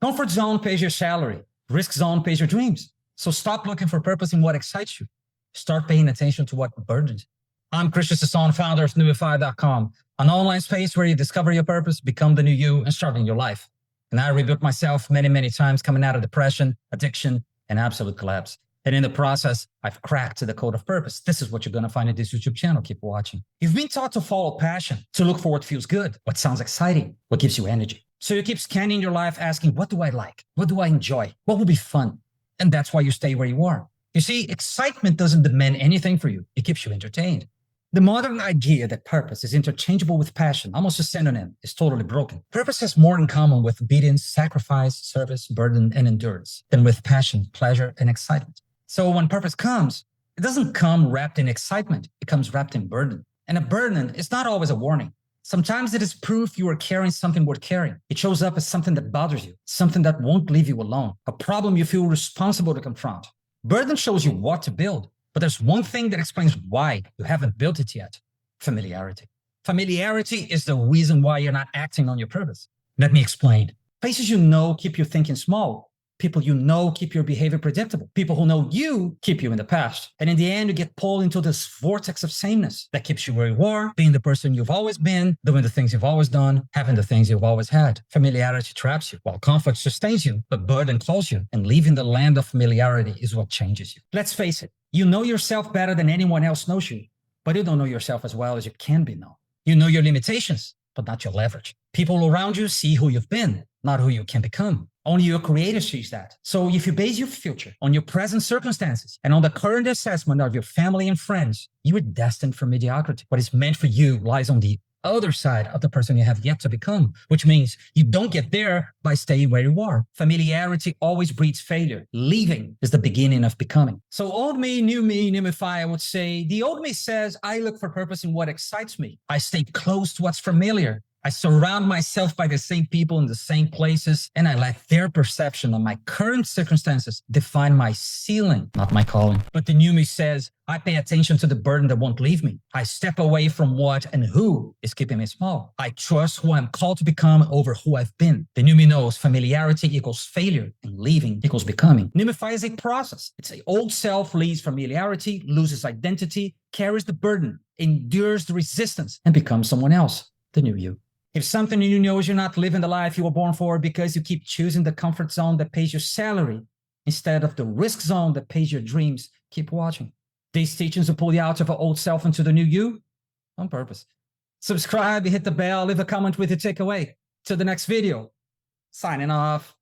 Comfort zone pays your salary. Risk zone pays your dreams. So stop looking for purpose in what excites you. Start paying attention to what burdens you. I'm Christian Sasson, founder of Newify.com, an online space where you discover your purpose, become the new you, and start in your life. And I rebuilt myself many times coming out of depression, addiction, and absolute collapse. And in the process, I've cracked the code of purpose. This is what you're going to find in this YouTube channel. Keep watching. You've been taught to follow passion, to look for what feels good, what sounds exciting, what gives you energy. So you keep scanning your life asking, what do I like? What do I enjoy? What will be fun? And that's why you stay where you are. You see, excitement doesn't demand anything for you. It keeps you entertained. The modern idea that purpose is interchangeable with passion, almost a synonym, is totally broken. Purpose has more in common with obedience, sacrifice, service, burden, and endurance than with passion, pleasure, and excitement. So when purpose comes, it doesn't come wrapped in excitement. It comes wrapped in burden. And a burden is not always a warning. Sometimes it is proof you are carrying something worth carrying. It shows up as something that bothers you, something that won't leave you alone, a problem you feel responsible to confront. Burden shows you what to build, but there's one thing that explains why you haven't built it yet: familiarity. Familiarity is the reason why you're not acting on your purpose. Let me explain. Places you know keep you thinking small. People you know keep your behavior predictable. People who know you keep you in the past. And in the end, you get pulled into this vortex of sameness that keeps you where you are, being the person you've always been, doing the things you've always done, having the things you've always had. Familiarity traps you, while comfort sustains you, but burden closes you. And leaving the land of familiarity is what changes you. Let's face it, you know yourself better than anyone else knows you, but you don't know yourself as well as you can be known. You know your limitations, but not your leverage. People around you see who you've been, not who you can become. Only your creator sees that. So if you base your future on your present circumstances and on the current assessment of your family and friends, you are destined for mediocrity. What is meant for you lies on the other side of the person you have yet to become, which means you don't get there by staying where you are. Familiarity always breeds failure. Leaving is the beginning of becoming. So old me, Newify, I would say, the old me says, I look for purpose in what excites me. I stay close to what's familiar. I surround myself by the same people in the same places, and I let their perception of my current circumstances define my ceiling, not my calling. But the new me says, I pay attention to the burden that won't leave me. I step away from what and who is keeping me small. I trust who I'm called to become over who I've been. The new me knows familiarity equals failure and leaving equals becoming. Newify is a process. It's an old self leaves familiarity, loses identity, carries the burden, endures the resistance, and becomes someone else, the new you. If something in you knows you're not living the life you were born for because you keep choosing the comfort zone that pays your salary instead of the risk zone that pays your dreams, keep watching. These teachings will pull you out of an old self into the new you on purpose. Subscribe, hit the bell, leave a comment with your takeaway. Till the next video. Signing off.